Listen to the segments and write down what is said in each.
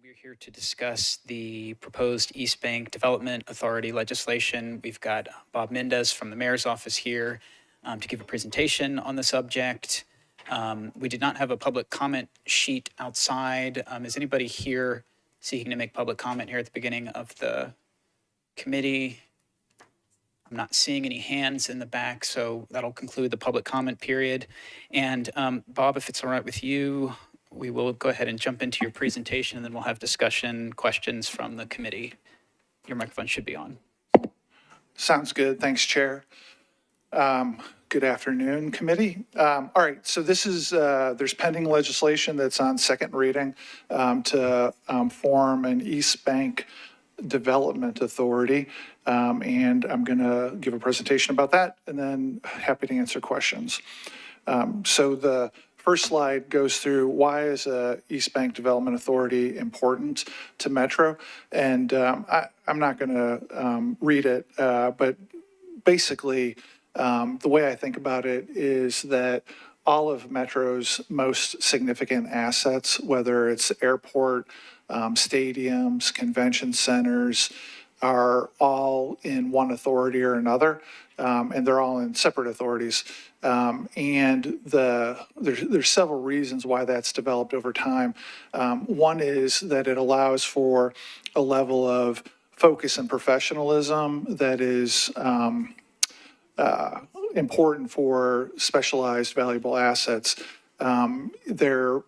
We're here to discuss the proposed East Bank Development Authority legislation. We've got Bob Mendez from the mayor's office here to give a presentation on the subject. We did not have a public comment sheet outside. Is anybody here seeking to make public comment here at the beginning of the committee? I'm not seeing any hands in the back, so that'll conclude the public comment period. And Bob, if it's all right with you, we will go ahead and jump into your presentation, and then we'll have discussion, questions from the committee. Your microphone should be on. Sounds good. Thanks, Chair. Good afternoon, committee. All right, so this is, there's pending legislation that's on second reading to form an East Bank Development Authority. And I'm going to give a presentation about that and then happy to answer questions. So the first slide goes through why is a East Bank Development Authority important to Metro. And I'm not going to read it, but basically the way I think about it is that all of Metro's most significant assets, whether it's airport, stadiums, convention centers, are all in one authority or another, and they're all in separate authorities. And there's several reasons why that's developed over time. One is that it allows for a level of focus and professionalism that is important for specialized valuable assets. That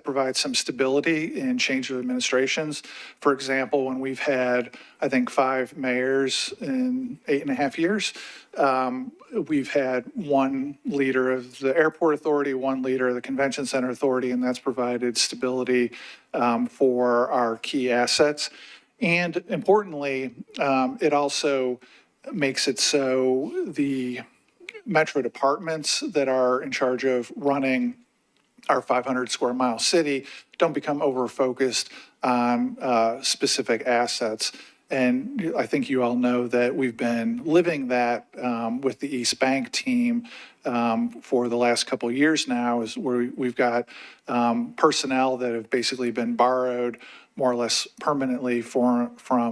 provides some stability in change of administrations. For example, when we've had, I think, 5 mayors in 8.5 years, we've had one leader of the airport authority, one leader of the convention center authority, and that's provided stability for our key assets. And importantly, it also makes it so the Metro departments that are in charge of running our 500 square mile city don't become over-focused on specific assets. And I think you all know that we've been living that with the East Bank team for the last couple of years now, is where we've got personnel that have basically been borrowed more or less permanently from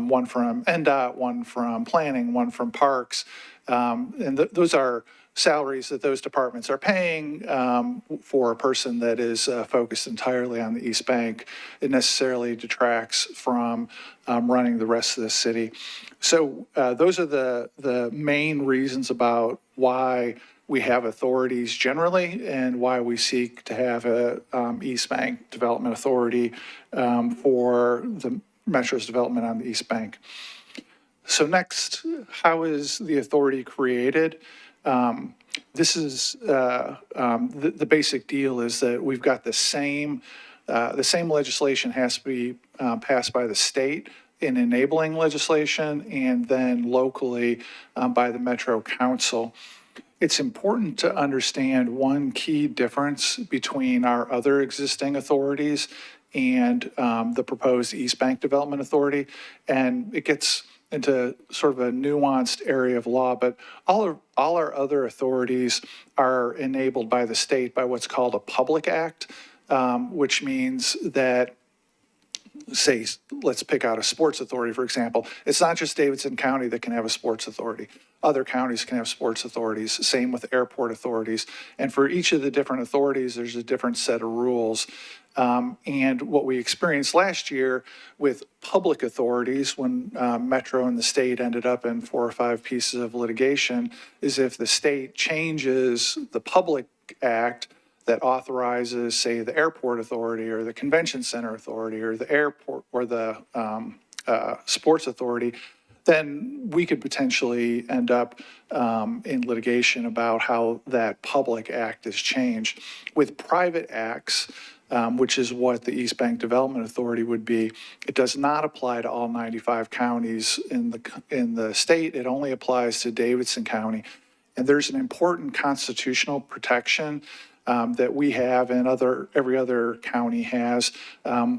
one from NDOT, one from planning, one from parks. And those are salaries that those departments are paying for a person that is focused entirely on the East Bank. It necessarily detracts from running the rest of the city. So those are the main reasons about why we have authorities generally and why we seek to have a East Bank Development Authority for the Metro's development on the East Bank. So next, how is the authority created? This is the basic deal is that we've got the same legislation has to be passed by the state in enabling legislation and then locally by the Metro Council. It's important to understand one key difference between our other existing authorities and the proposed East Bank Development Authority, and it gets into sort of a nuanced area of law, but all our other authorities are enabled by the state by what's called a public act, which means that, say, let's pick out a sports authority, for example. It's not just Davidson County that can have a sports authority. Other counties can have sports authorities, same with airport authorities. And for each of the different authorities, there's a different set of rules. And what we experienced last year with public authorities when Metro and the state ended up in 4 or 5 pieces of litigation is if the state changes the public act that authorizes, say, the airport authority or the convention center authority or the airport or the sports authority, then we could potentially end up in litigation about how that public act is changed. With private acts, which is what the East Bank Development Authority would be, it does not apply to all 95 counties in the state. It only applies to Davidson County. And there's an important constitutional protection that we have and every other county has,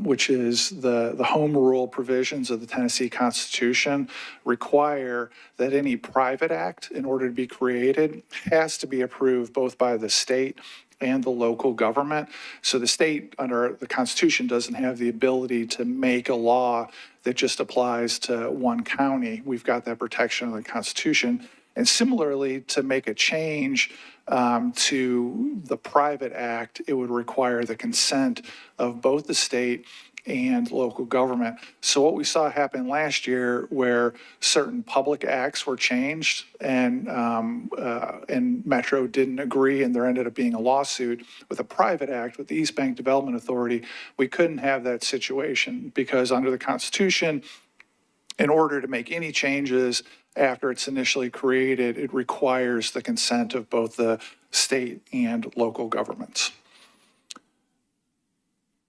which is the home rule provisions of the Tennessee Constitution require that any private act, in order to be created, has to be approved both by the state and the local government. So the state, under the Constitution, doesn't have the ability to make a law that just applies to one county. We've got that protection in the Constitution. And similarly, to make a change to the private act, it would require the consent of both the state and local government. So what we saw happen last year, where certain public acts were changed and Metro didn't agree, and there ended up being a lawsuit with a private act with the East Bank Development Authority, we couldn't have that situation because under the Constitution, in order to make any changes after it's initially created, it requires the consent of both the state and local governments.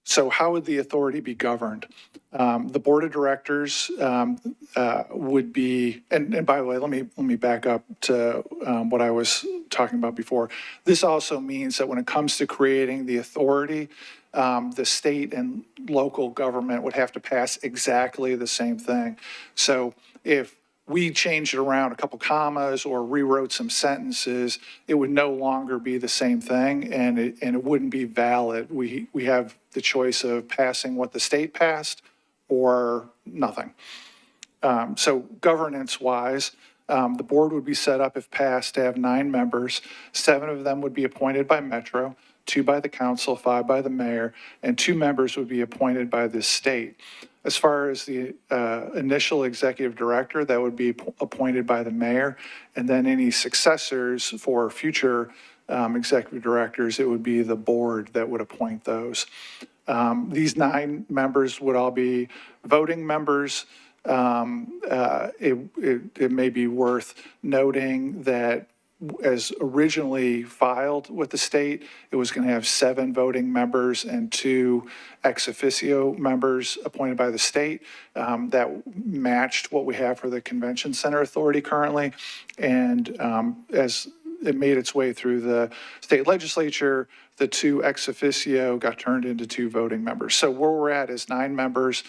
So how would the authority be governed? The board of directors would be, and by the way, let me back up to what I was talking about before. This also means that when it comes to creating the authority, the state and local government would have to pass exactly the same thing. So if we changed it around a couple commas or rewrote some sentences, it would no longer be the same thing, and it wouldn't be valid. We have the choice of passing what the state passed or nothing. So governance-wise, the board would be set up, if passed, to have 9 members. 7 of them would be appointed by Metro, 2 by the council, 5 by the mayor, and 2 members would be appointed by the state. As far as the initial executive director, that would be appointed by the mayor, and then any successors for future executive directors, it would be the board that would appoint those. These 9 members would all be voting members. It may be worth noting that as originally filed with the state, it was going to have 7 voting members and 2 ex officio members appointed by the state. That matched what we have for the Convention Center Authority currently. And as it made its way through the state legislature, the 2 ex officio got turned into 2 voting members. So where we're at is 9 members,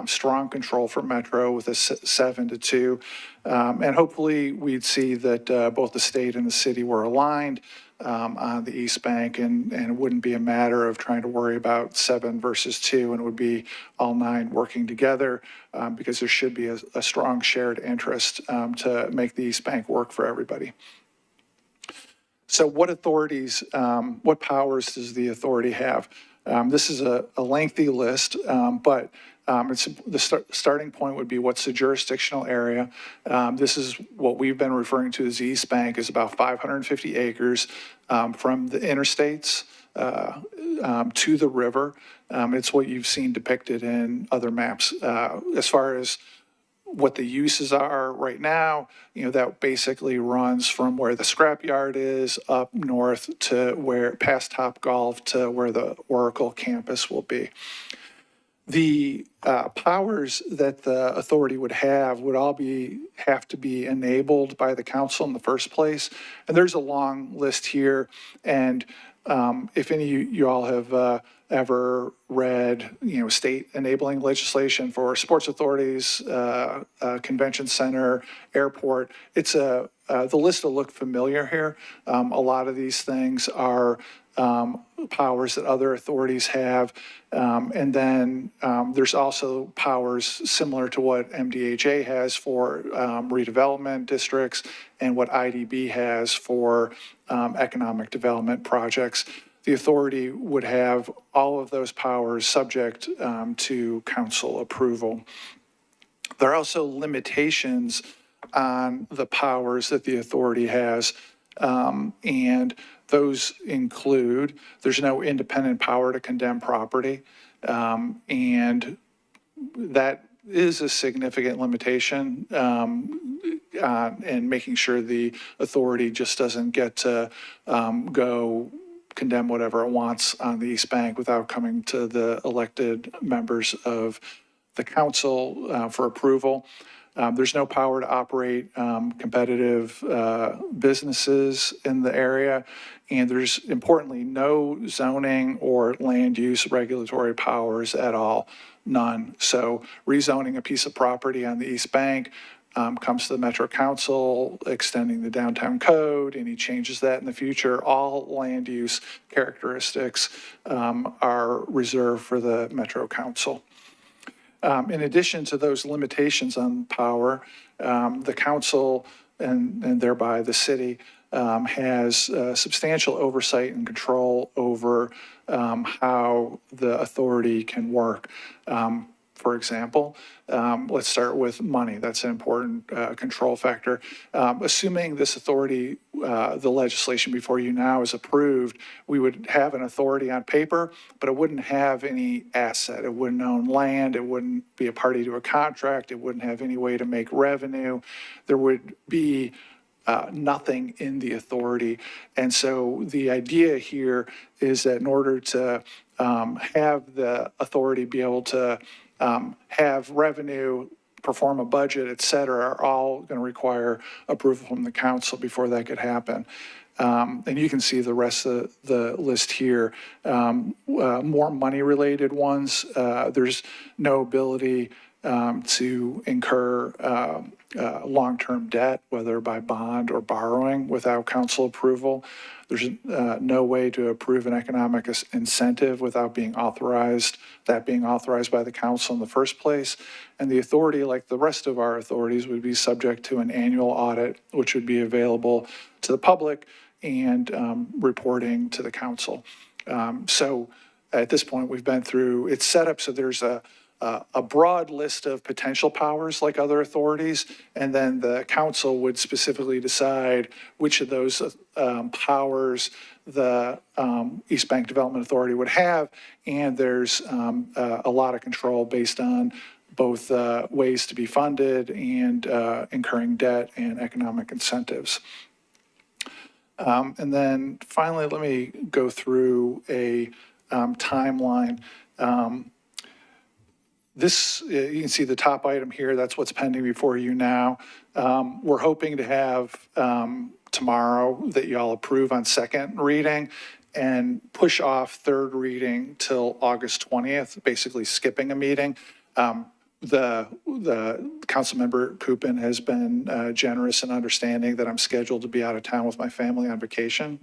strong control for Metro with a 7-2. And hopefully we'd see that both the state and the city were aligned on the East Bank, and it wouldn't be a matter of trying to worry about 7 versus 2, and it would be all 9 working together because there should be a strong shared interest to make the East Bank work for everybody. So what authorities, what powers does the authority have? This is a lengthy list, but the starting point would be what's the jurisdictional area. This is what we've been referring to as the East Bank, is about 550 acres from the interstates to the river. It's what you've seen depicted in other maps. As far as what the uses are right now, that basically runs from where the scrapyard is up north to where past Topgolf to where the Oracle campus will be. The powers that the authority would have would all have to be enabled by the council in the first place. And there's a long list here. And if any of you all have ever read, state enabling legislation for sports authorities, convention center, airport, the list will look familiar here. A lot of these things are powers that other authorities have. And then there's also powers similar to what MDHA has for redevelopment districts and what IDB has for economic development projects. The authority would have all of those powers subject to council approval. There are also limitations on the powers that the authority has, and those include there's no independent power to condemn property, and that is a significant limitation in making sure the authority just doesn't get to go condemn whatever it wants on the East Bank without coming to the elected members of the council for approval. There's no power to operate competitive businesses in the area. And there's, importantly, no zoning or land use regulatory powers at all, none. So rezoning a piece of property on the East Bank comes to the Metro Council, extending the downtown code, any changes that in the future, all land use characteristics are reserved for the Metro Council. In addition to those limitations on power, the council and thereby the city has substantial oversight and control over how the authority can work. For example, let's start with money. That's an important control factor. Assuming this authority, the legislation before you now is approved, we would have an authority on paper, but it wouldn't have any asset. It wouldn't own land. It wouldn't be a party to a contract. It wouldn't have any way to make revenue. There would be nothing in the authority. And so the idea here is that in order to have the authority be able to have revenue, perform a budget, et cetera, are all going to require approval from the council before that could happen. And you can see the rest of the list here. More money-related ones, there's no ability to incur long-term debt, whether by bond or borrowing, without council approval. There's no way to approve an economic incentive without being authorized by the council in the first place. And the authority, like the rest of our authorities, would be subject to an annual audit, which would be available to the public and reporting to the council. So at this point, we've been through, it's set up so there's a broad list of potential powers like other authorities, and then the council would specifically decide which of those powers the East Bank Development Authority would have, and there's a lot of control based on both ways to be funded and incurring debt and economic incentives. And then finally, let me go through a timeline. This, you can see the top item here, that's what's pending before you now. We're hoping to have tomorrow that y'all approve on second reading and push off third reading till August 20th, basically skipping a meeting. The council member Coupin has been generous and understanding that I'm scheduled to be out of town with my family on vacation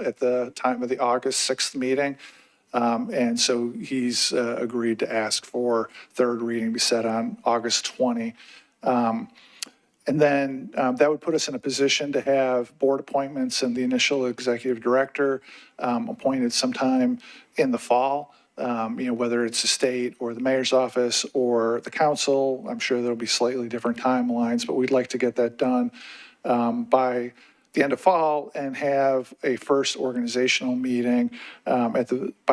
at the time of the August 6th meeting. And so he's agreed to ask for third reading be set on August 20. And then that would put us in a position to have board appointments and the initial executive director appointed sometime in the fall. Whether it's the state or the mayor's office or the council, I'm sure there'll be slightly different timelines, but we'd like to get that done by the end of fall and have a first organizational meeting by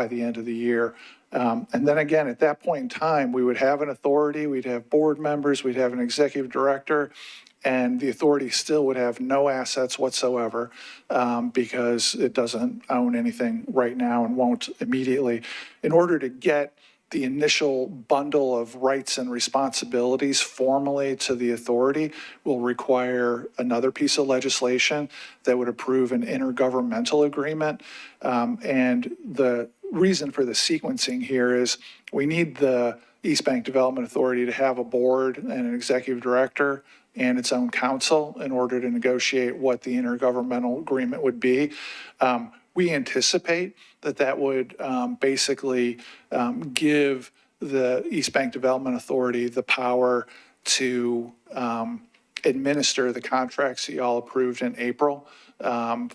the end of the year. And then again, at that point in time, we would have an authority, we'd have board members, we'd have an executive director, and the authority still would have no assets whatsoever because it doesn't own anything right now and won't immediately. In order to get the initial bundle of rights and responsibilities formally to the authority will require another piece of legislation that would approve an intergovernmental agreement. And the reason for the sequencing here is we need the East Bank Development Authority to have a board and an executive director and its own council in order to negotiate what the intergovernmental agreement would be. We anticipate that would basically give the East Bank Development Authority the power to administer the contracts that you all approved in April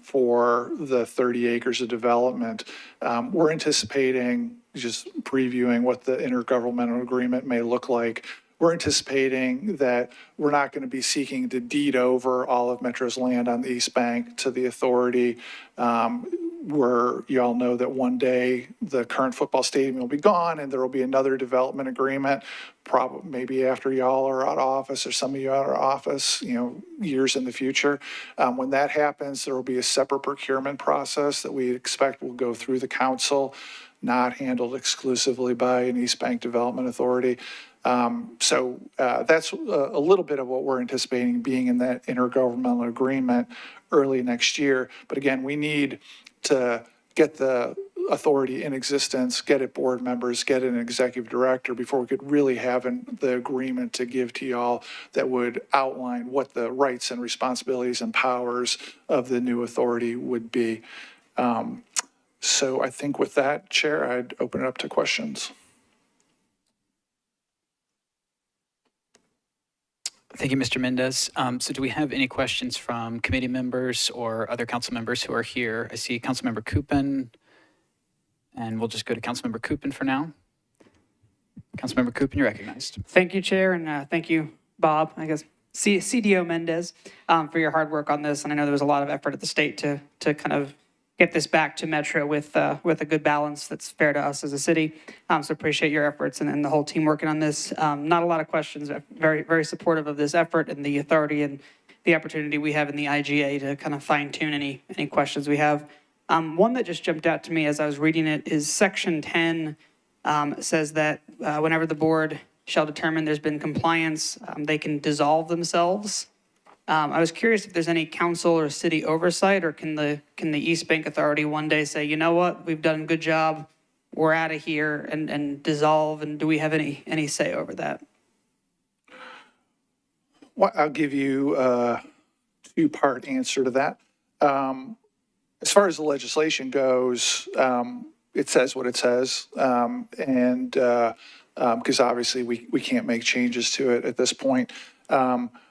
for the 30 acres of development. We're anticipating, just previewing what the intergovernmental agreement may look like, we're anticipating that we're not going to be seeking to deed over all of Metro's land on the East Bank to the authority. You all know that one day the current football stadium will be gone and there will be another development agreement, probably maybe after y'all are out of office or some of you out of office, years in the future. When that happens, there will be a separate procurement process that we expect will go through the council, not handled exclusively by an East Bank Development Authority. So that's a little bit of what we're anticipating being in that intergovernmental agreement early next year. But again, we need to get the authority in existence, get it board members, get an executive director before we could really have the agreement to give to y'all that would outline what the rights and responsibilities and powers of the new authority would be. So I think with that, Chair, I'd open it up to questions. Thank you, Mr. Mendez. So do we have any questions from committee members or other council members who are here? I see Councilmember Coopin, and we'll just go to Councilmember Coopin for now. Councilmember Coopin, you're recognized. Thank you, Chair, and thank you, Bob, I guess, CDO Mendez, for your hard work on this. And I know there was a lot of effort at the state to kind of get this back to Metro with a good balance that's fair to us as a city. So appreciate your efforts and the whole team working on this. Not a lot of questions, very, very supportive of this effort and the authority and the opportunity we have in the IGA to kind of fine tune any questions we have. One that just jumped out to me as I was reading it is section 10 says that whenever the board shall determine there's been compliance, they can dissolve themselves. I was curious if there's any council or city oversight, or can the East Bank Authority one day say, you know what, we've done a good job, we're out of here, and dissolve, and do we have any say over that? Well, I'll give you a two-part answer to that. As far as the legislation goes, it says what it says, and because obviously we can't make changes to it at this point.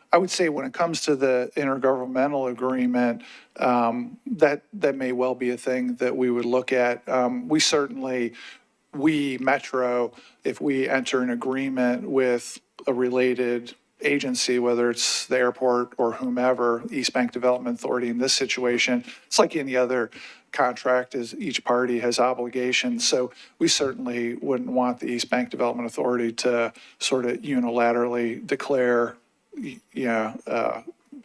I would say when it comes to the intergovernmental agreement, that may well be a thing that we would look at. We Metro, if we enter an agreement with a related agency, whether it's the airport or whomever, East Bank Development Authority in this situation, it's like any other contract, is each party has obligations. So we certainly wouldn't want the East Bank Development Authority to sort of unilaterally declare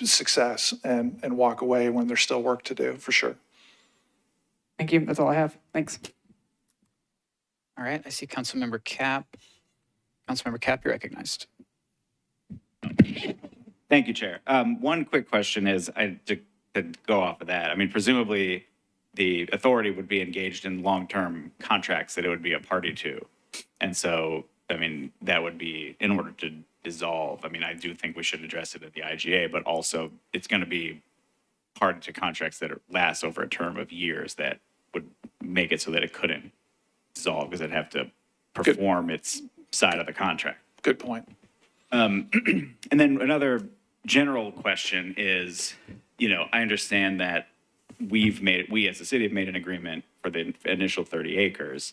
success and walk away when there's still work to do, for sure. Thank you. That's all I have. Thanks. All right, I see Councilmember Cap. Councilmember Cap, you're recognized. Thank you, Chair. One quick question is, to go off of that, I mean, presumably the authority would be engaged in long-term contracts that it would be a party to. And so, I mean, that would be in order to dissolve. I mean, I do think we should address it at the IGA, but also it's going to be party to contracts that last over a term of years that would make it so that it couldn't dissolve because it'd have to perform its side of the contract. Good point. And then another general question is, I understand that we as a city have made an agreement for the initial 30 acres.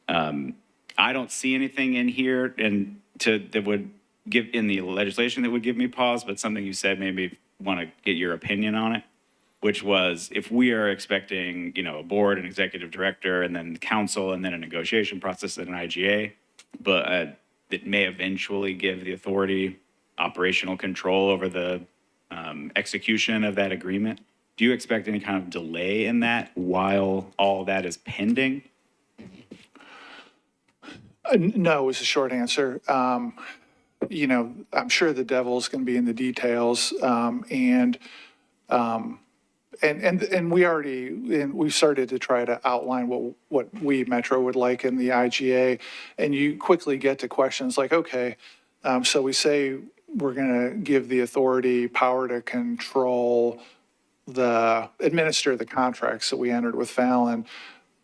I don't see anything in here that would give in the legislation that would give me pause, but something you said made me want to get your opinion on it, which was if we are expecting, a board, an executive director, and then council, and then a negotiation process at an IGA, but that may eventually give the authority operational control over the execution of that agreement. Do you expect any kind of delay in that while all that is pending? No is the short answer. I'm sure the devil's going to be in the details, and we started to try to outline what we Metro would like in the IGA, and you quickly get to questions like, okay, so we say we're going to give the authority power to administer the contracts that we entered with Fallon,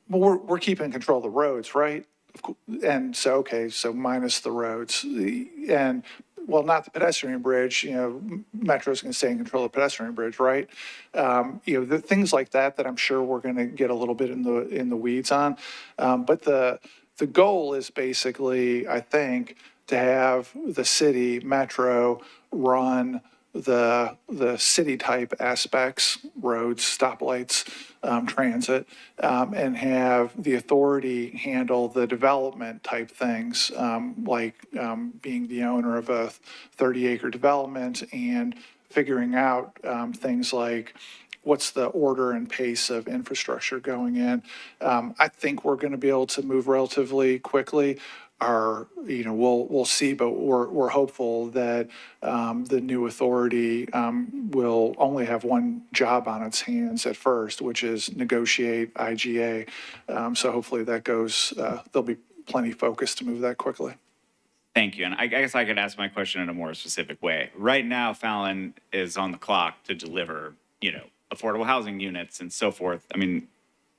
but we're keeping control of the roads, right? And so, okay, so minus the roads, and well, not the pedestrian bridge, Metro's going to stay in control of the pedestrian bridge, right? The things like that I'm sure we're going to get a little bit in the weeds on. But the goal is basically, I think, to have the city, Metro, run the city type aspects, roads, stoplights, transit, and have the authority handle the development type things, like being the owner of a 30-acre development and figuring out things like what's the order and pace of infrastructure going in. I think we're going to be able to move relatively quickly. We'll see, but we're hopeful that the new authority will only have one job on its hands at first, which is negotiate IGA. So hopefully that goes, there'll be plenty focused to move that quickly. Thank you. And I guess I could ask my question in a more specific way. Right now, Fallon is on the clock to deliver, affordable housing units and so forth. I mean,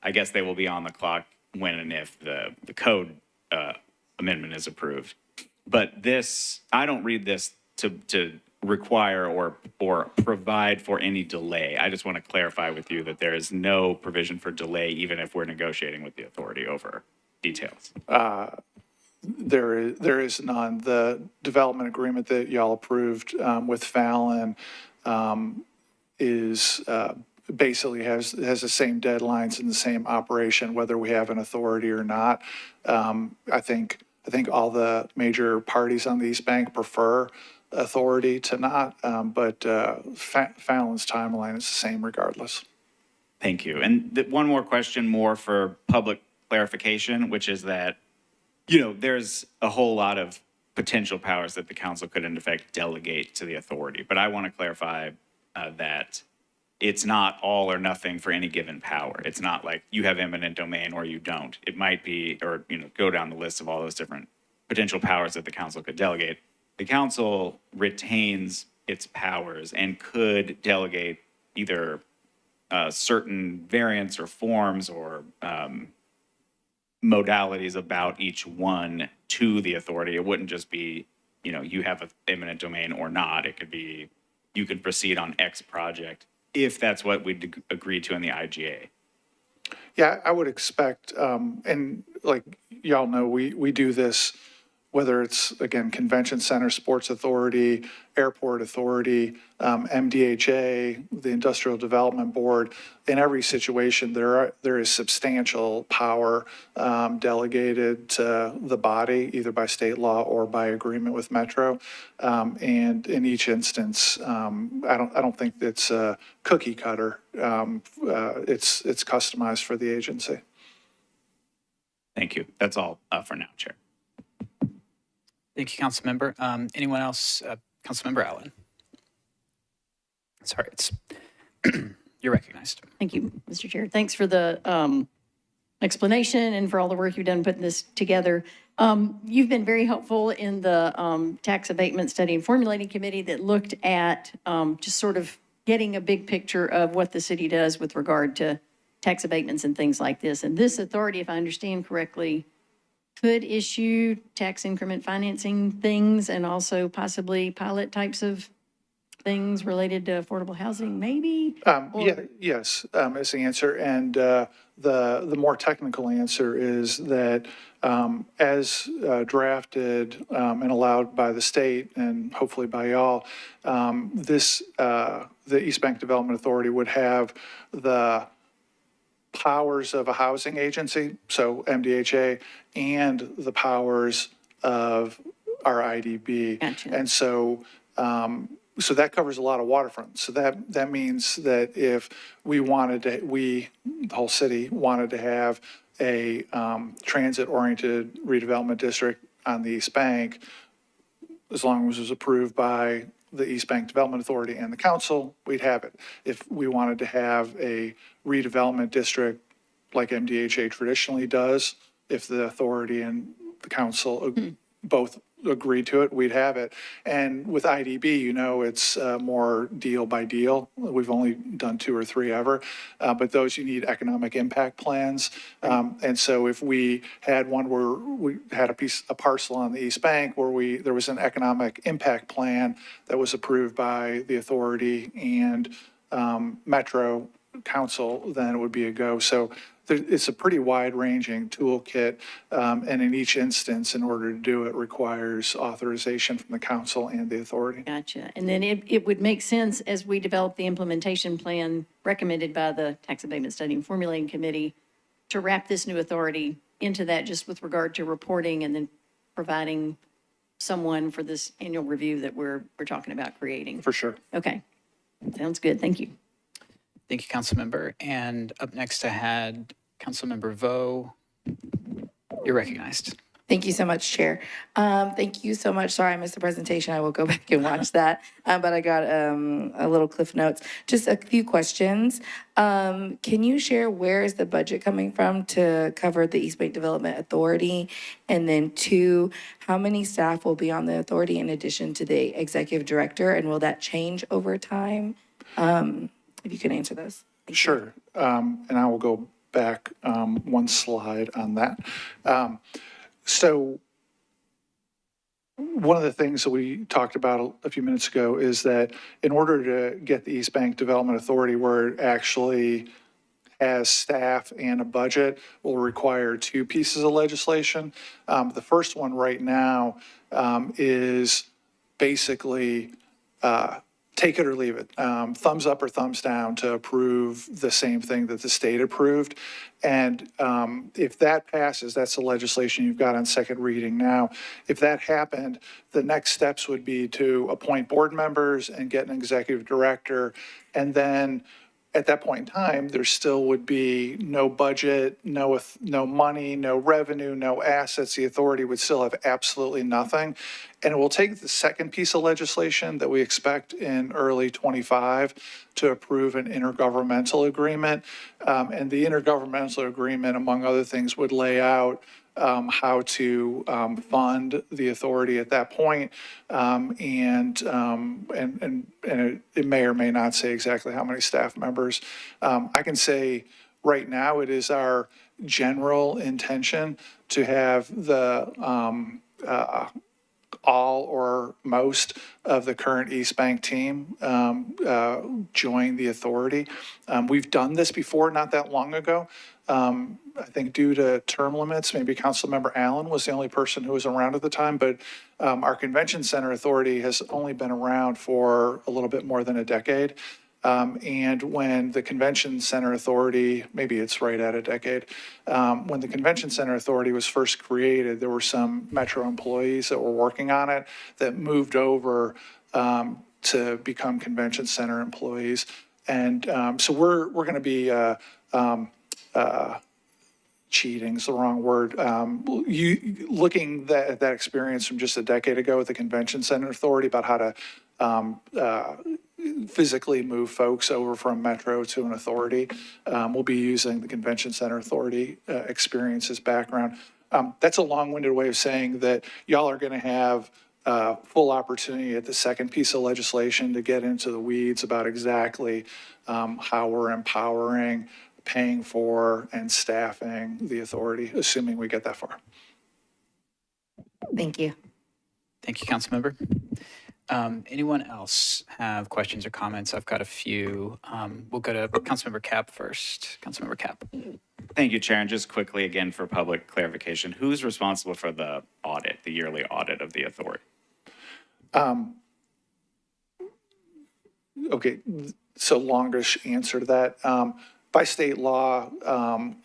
I guess they will be on the clock when and if the code amendment is approved. But this, I don't read this to require or provide for any delay. I just want to clarify with you that there is no provision for delay, even if we're negotiating with the authority over details. There is none. The development agreement that y'all approved with Fallon is basically has the same deadlines and the same operation, whether we have an authority or not. I think all the major parties on the East Bank prefer authority to not, but Fallon's timeline is the same regardless. Thank you. And one more question more for public clarification, which is that, there's a whole lot of potential powers that the council could in effect delegate to the authority. But I want to clarify that it's not all or nothing for any given power. It's not like you have eminent domain or you don't. It might be, or, go down the list of all those different potential powers that the council could delegate. The council retains its powers and could delegate either certain variants or forms or modalities about each one to the authority. It wouldn't just be, you have an eminent domain or not. It could be, you could proceed on X project if that's what we'd agree to in the IGA. Yeah, I would expect, and like y'all know, we do this, whether it's, again, Convention Center, Sports Authority, Airport Authority, MDHA, the Industrial Development Board. In every situation, there is substantial power delegated to the body, either by state law or by agreement with Metro. And in each instance, I don't think it's a cookie cutter. It's customized for the agency. Thank you. That's all for now, Chair. Thank you, Councilmember. Anyone else? Councilmember Allen. Sorry, you're recognized. Thank you, Mr. Chair. Thanks for the explanation and for all the work you've done putting this together. You've been very helpful in the tax abatement study and formulating committee that looked at just sort of getting a big picture of what the city does with regard to tax abatements and things like this. And this authority, if I understand correctly, could issue tax increment financing things and also possibly pilot types of things related to affordable housing, maybe? Yes, is the answer. And the more technical answer is that as drafted and allowed by the state and hopefully by y'all, the East Bank Development Authority would have the powers of a housing agency, so MDHA, and the powers of our IDB. Gotcha. And so that covers a lot of waterfront. So that means that if we wanted to, the whole city wanted to have a transit-oriented redevelopment district on the East Bank, as long as it was approved by the East Bank Development Authority and the council, we'd have it. If we wanted to have a redevelopment district like MDHA traditionally does, if the authority and the council both agreed to it, we'd have it. And with IDB, it's more deal by deal. We've only done 2 or 3 ever, but those you need economic impact plans. And so if we had one where we had a parcel on the East Bank where there was an economic impact plan that was approved by the authority and Metro Council, then it would be a go. So it's a pretty wide-ranging toolkit, and in each instance, in order to do it, requires authorization from the council and the authority. Gotcha. And then it would make sense as we develop the implementation plan recommended by the Tax Abatement Study and Formulating Committee to wrap this new authority into that, just with regard to reporting and then providing someone for this annual review that we're talking about creating. For sure. Okay. Sounds good. Thank you. Thank you, Councilmember. And up next, I had Councilmember Vo. You're recognized. Thank you so much, Chair. Thank you so much. Sorry, I missed the presentation. I will go back and watch that. But I got a little cliff notes. Just a few questions. Can you share where is the budget coming from to cover the East Bank Development Authority? And then two, how many staff will be on the authority in addition to the executive director? And will that change over time? If you could answer those. Sure. And I will go back one slide on that. So one of the things that we talked about a few minutes ago is that in order to get the East Bank Development Authority where it actually has staff and a budget will require two pieces of legislation. The first one right now is basically take it or leave it, thumbs up or thumbs down to approve the same thing that the state approved. And if that passes, that's the legislation you've got on second reading now. If that happened, the next steps would be to appoint board members and get an executive director. And then at that point in time, there still would be no budget, no money, no revenue, no assets. The authority would still have absolutely nothing. And it will take the second piece of legislation that we expect in early 25 to approve an intergovernmental agreement. And the intergovernmental agreement, among other things, would lay out how to fund the authority at that point. And it may or may not say exactly how many staff members. I can say right now it is our general intention to have the all or most of the current East Bank team join the authority. We've done this before, not that long ago. I think due to term limits, maybe Councilmember Allen was the only person who was around at the time, but our Convention Center Authority has only been around for a little bit more than a decade. And when the Convention Center Authority, maybe it's right at a decade, when the Convention Center Authority was first created, there were some Metro employees that were working on it that moved over to become Convention Center employees. And so we're going to be cheating's the wrong word. Looking at that experience from just a decade ago with the Convention Center Authority about how to physically move folks over from Metro to an authority. We'll be using the Convention Center Authority experience as background. That's a long-winded way of saying that y'all are going to have full opportunity at the second piece of legislation to get into the weeds about exactly how we're empowering, paying for, and staffing the authority, assuming we get that far. Thank you. Thank you, Councilmember. Anyone else have questions or comments? I've got a few. We'll go to Councilmember Cap first. Councilmember Cap. Thank you, Chair. And just quickly, again, for public clarification, who's responsible for the audit, the yearly audit of the authority? Okay, so longish answer to that. By state law,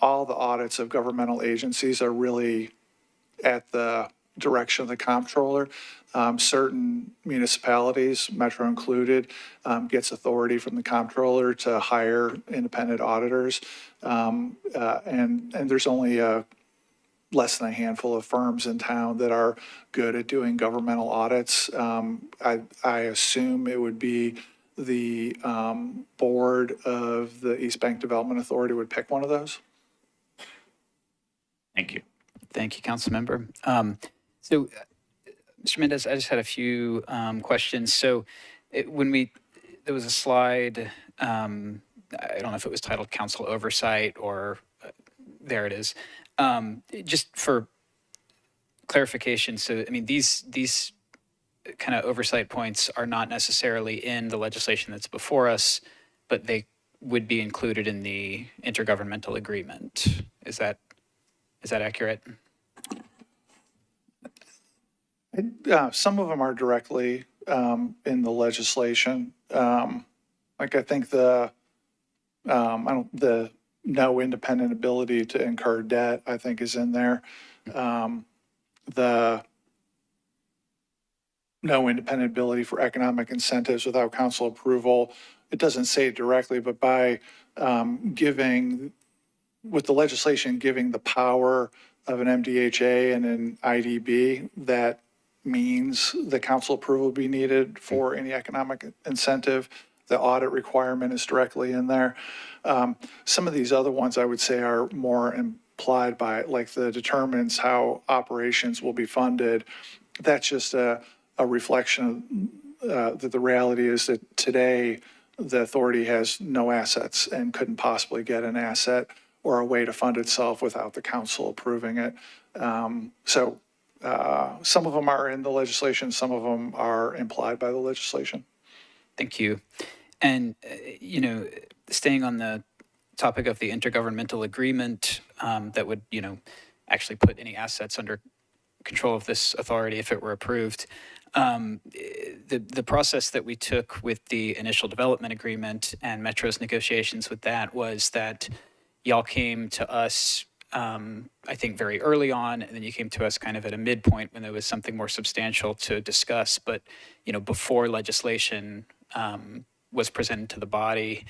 all the audits of governmental agencies are really at the direction of the comptroller. Certain municipalities, Metro included, gets authority from the comptroller to hire independent auditors. And there's only less than a handful of firms in town that are good at doing governmental audits. I assume it would be the board of the East Bank Development Authority would pick one of those. Thank you. Thank you, Councilmember. Mr. Mendez, I just had a few questions. So there was a slide, I don't know if it was titled Council Oversight or there it is. Just for clarification, so I mean, these kind of oversight points are not necessarily in the legislation that's before us, but they would be included in the intergovernmental agreement. Is that accurate? Some of them are directly in the legislation. Like I think the no independent ability to incur debt, I think is in there. The no independent ability for economic incentives without council approval. It doesn't say it directly, but by giving, with the legislation giving the power of an MDHA and an IDB, that means the council approval will be needed for any economic incentive. The audit requirement is directly in there. Some of these other ones I would say are more implied by, like the determines how operations will be funded. That's just a reflection of that the reality is that today the authority has no assets and couldn't possibly get an asset or a way to fund itself without the council approving it. So some of them are in the legislation, some of them are implied by the legislation. Thank you. And, staying on the topic of the intergovernmental agreement that would, actually put any assets under control of this authority if it were approved. The process that we took with the initial development agreement and Metro's negotiations with that was that y'all came to us, I think, very early on, and then you came to us kind of at a midpoint when there was something more substantial to discuss. But, before legislation was presented to the body,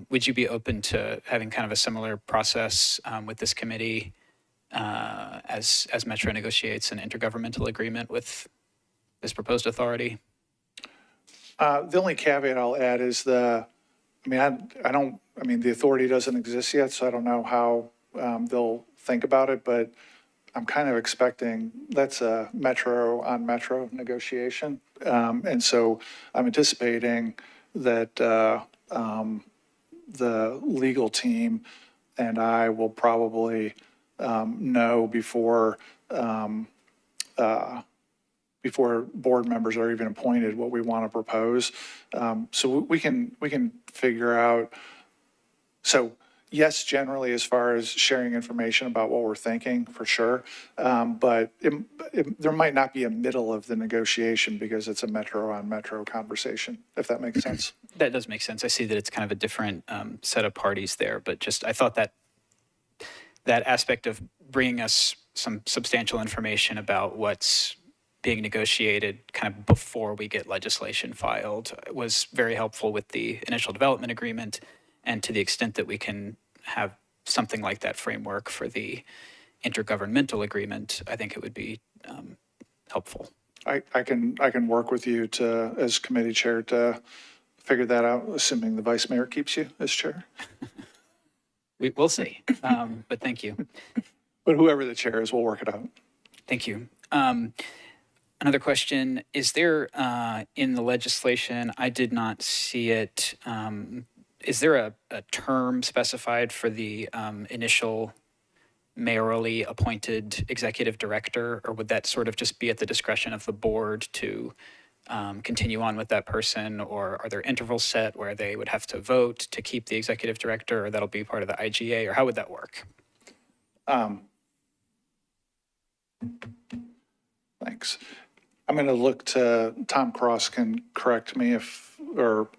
would you be open to having kind of a similar process with this committee as Metro negotiates an intergovernmental agreement with this proposed authority? The only caveat I'll add is the authority doesn't exist yet, so I don't know how they'll think about it, but I'm kind of expecting that's a Metro on Metro negotiation. And so I'm anticipating that the legal team and I will probably know before board members are even appointed what we want to propose. So we can figure out. So yes, generally, as far as sharing information about what we're thinking, for sure. But there might not be a middle of the negotiation because it's a Metro on Metro conversation, if that makes sense. That does make sense. I see that it's kind of a different set of parties there, but just I thought that aspect of bringing us some substantial information about what's being negotiated kind of before we get legislation filed was very helpful with the initial development agreement. And to the extent that we can have something like that framework for the intergovernmental agreement, I think it would be helpful. I can work with you to, as committee chair, to figure that out, assuming the vice mayor keeps you as chair. We'll see, but thank you. But whoever the chair is, we'll work it out. Thank you. Another question, is there in the legislation, I did not see it, is there a term specified for the initial mayorally appointed executive director, or would that sort of just be at the discretion of the board to continue on with that person, or are there intervals set where they would have to vote to keep the executive director, or that'll be part of the IGA, or how would that work? Thanks. I'm going to look to Tom Cross can correct me or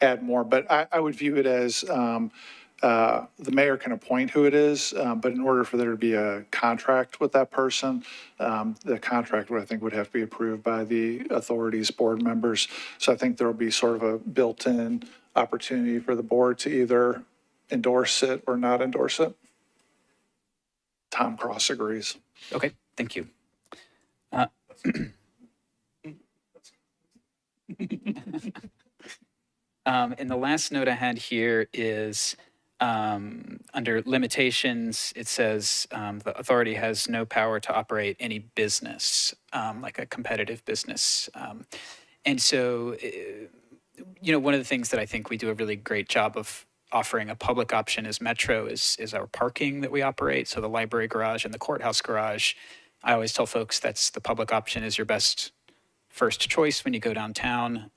add more, but I would view it as the mayor can appoint who it is, but in order for there to be a contract with that person, the contract I think would have to be approved by the authority's board members. So I think there will be sort of a built-in opportunity for the board to either endorse it or not endorse it. Tom Cross agrees. Okay, thank you. And the last note I had here is under limitations, it says the authority has no power to operate any business, like a competitive business. And so, one of the things that I think we do a really great job of offering a public option as Metro is our parking that we operate. So the library garage and the courthouse garage. I always tell folks that's the public option is your best first choice when you go downtown.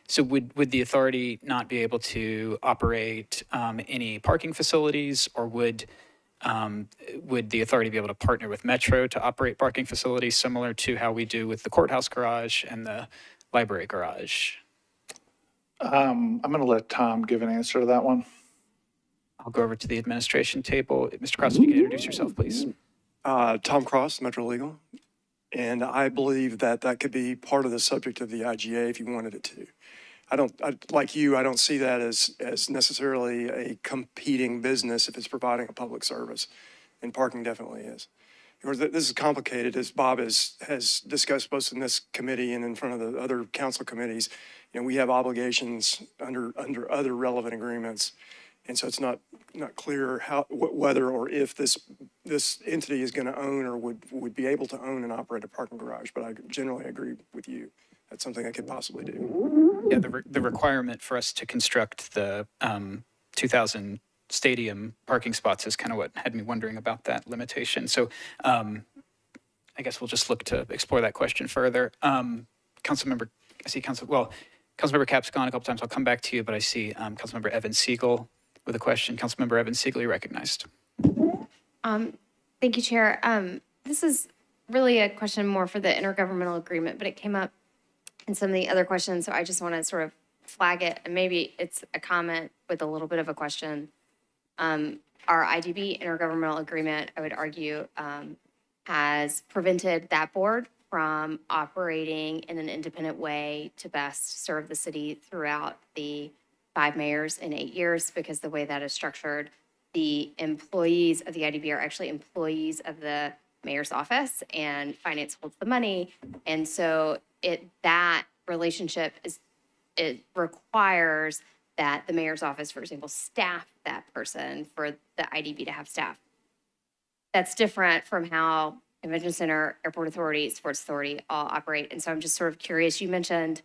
So would the authority not be able to operate any parking facilities, or would the authority be able to partner with Metro to operate parking facilities similar to how we do with the courthouse garage and the library garage? I'm going to let Tom give an answer to that one. I'll go over to the administration table. Mr. Cross, if you could introduce yourself, please. Tom Cross, Metro Legal. And I believe that that could be part of the subject of the IGA if you wanted it to. Like you, I don't see that as necessarily a competing business if it's providing a public service, and parking definitely is. Of course, this is complicated, as Bob has discussed both in this committee and in front of the other council committees. You know, we have obligations under other relevant agreements, and so it's not clear whether or if this entity is going to own or would be able to own and operate a parking garage. But I generally agree with you. That's something I could possibly do. Yeah, the requirement for us to construct the 2,000 stadium parking spots is kind of what had me wondering about that limitation. So I guess we'll just look to explore that question further. Councilmember Cap's gone a couple times. I'll come back to you, but I see Councilmember Evan Siegel with a question. Councilmember Evan Siegel, you're recognized. Thank you, Chair. This is really a question more for the intergovernmental agreement, but it came up in some of the other questions, so I just want to sort of flag it, and maybe it's a comment with a little bit of a question. Our IDB intergovernmental agreement, I would argue, has prevented that board from operating in an independent way to best serve the city throughout the 5 mayors in 8 years, because the way that is structured, the employees of the IDB are actually employees of the mayor's office, and finance holds the money. And so that relationship it requires that the mayor's office, for example, staff that person for the IDB to have staff. That's different from how Convention Center, Airport Authority, Sports Authority all operate. And so I'm just sort of curious, you mentioned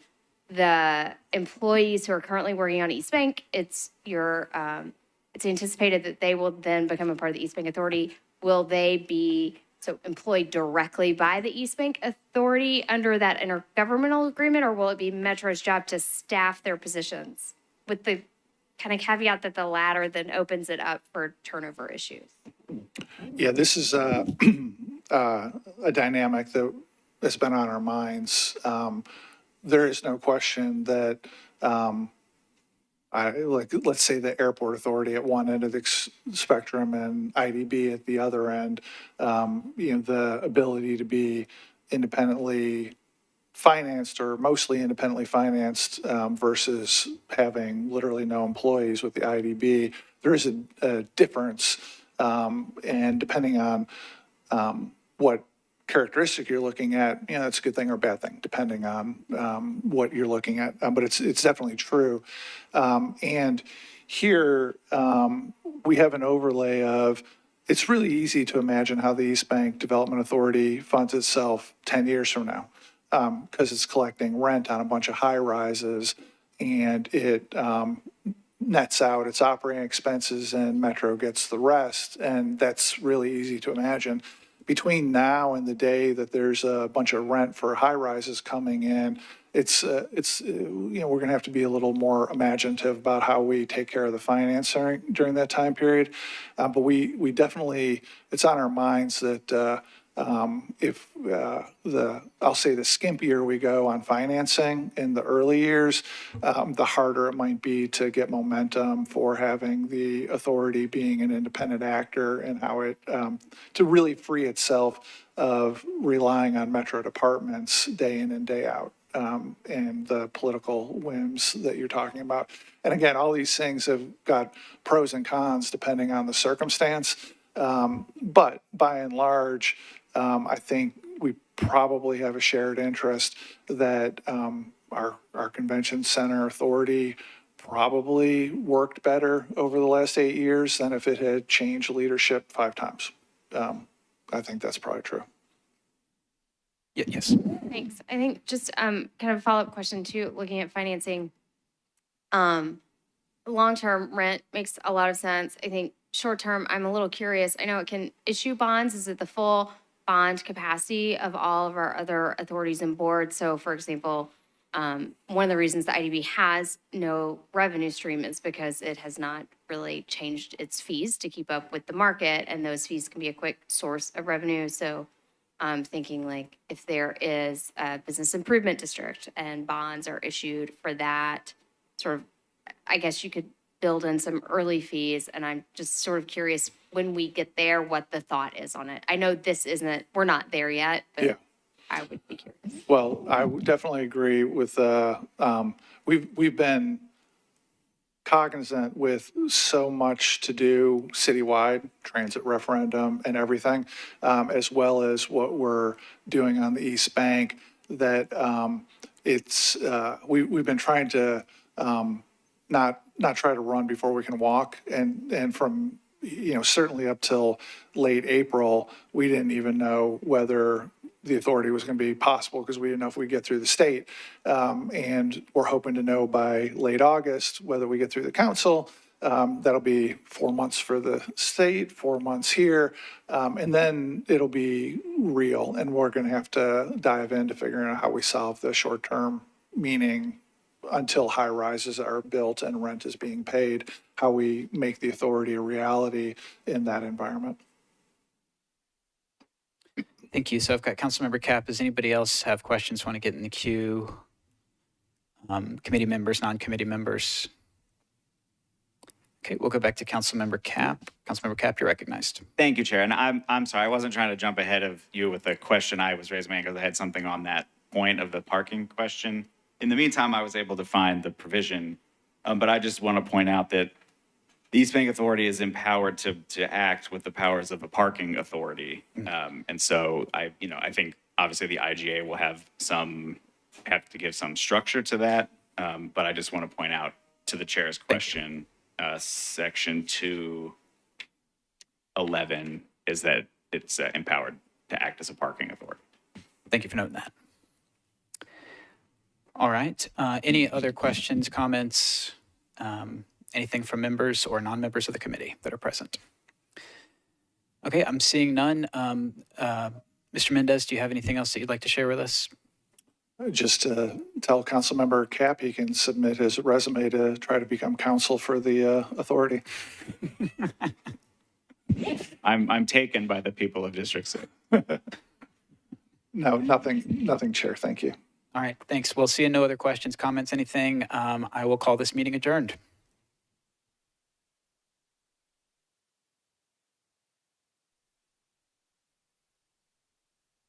the employees who are currently working on East Bank. It's anticipated that they will then become a part of the East Bank Authority. Will they be employed directly by the East Bank Authority under that intergovernmental agreement, or will it be Metro's job to staff their positions, with the kind of caveat that the latter then opens it up for turnover issues? Yeah, this is a dynamic that's been on our minds. There is no question that, let's say the Airport Authority at one end of the spectrum and IDB at the other end, the ability to be independently financed or mostly independently financed versus having literally no employees with the IDB, there is a difference. And depending on what characteristic you're looking at, that's a good thing or a bad thing, depending on what you're looking at. But it's definitely true. And here we have an overlay of, it's really easy to imagine how the East Bank Development Authority funds itself 10 years from now, because it's collecting rent on a bunch of high rises, and it nets out its operating expenses and Metro gets the rest. And that's really easy to imagine. Between now and the day that there's a bunch of rent for high rises coming in, we're going to have to be a little more imaginative about how we take care of the financing during that time period. But we definitely, it's on our minds that if I'll say the skimpier we go on financing in the early years, the harder it might be to get momentum for having the authority being an independent actor, and how it, to really free itself of relying on Metro departments day in and day out, and the political whims that you're talking about. And again, all these things have got pros and cons depending on the circumstance. But by and large, I think we probably have a shared interest that our convention center authority probably worked better over the last 8 years than if it had changed leadership 5 times. I think that's probably true. Yes. Thanks. I think just kind of a follow-up question too, looking at financing. Long-term rent makes a lot of sense. I think short-term, I'm a little curious. I know it can issue bonds. Is it the full bond capacity of all of our other authorities and boards? So for example, one of the reasons the IDB has no revenue stream is because it has not really changed its fees to keep up with the market, and those fees can be a quick source of revenue. So I'm thinking like if there is a business improvement district and bonds are issued for that, sort of, I guess you could build in some early fees. And I'm just sort of curious, when we get there, what the thought is on it. I know this isn't, we're not there yet, but Yeah. I would be curious. Well, I would definitely agree with, we've been cognizant with so much to do citywide, transit referendum and everything, as well as what we're doing on the East Bank, that we've been trying to not try to run before we can walk. And from, certainly up till late April, we didn't even know whether the authority was going to be possible because we didn't know if we'd get through the state. And we're hoping to know by late August whether we get through the council. That'll be 4 months for the state, 4 months here. And then it'll be real. And we're going to have to dive into figuring out how we solve the short term, meaning until high rises are built and rent is being paid, how we make the authority a reality in that environment. Thank you. So I've got Councilmember Cap. Does anybody else have questions, want to get in the queue? Committee members, non-committee members? Okay, we'll go back to Councilmember Cap. Councilmember Cap, you're recognized. Thank you, Chair. And I'm sorry, I wasn't trying to jump ahead of you with the question. I was raising my hand because I had something on that point of the parking question. In the meantime, I was able to find the provision, but I just want to point out that the East Bank Authority is empowered to act with the powers of a parking authority. And so I think obviously the IGA will have to give some structure to that. But I just want to point out to the chair's question, section 211 is that it's empowered to act as a parking authority. Thank you for noting that. All right. Any other questions, comments, anything from members or non-members of the committee that are present? Okay, I'm seeing none. Mr. Mendez, do you have anything else that you'd like to share with us? Just to tell Councilmember Cap he can submit his resume to try to become counsel for the authority. I'm taken by the people of District 6. No, nothing, Chair. Thank you. All right, thanks. We'll see no other questions, comments, anything. I will call this meeting adjourned.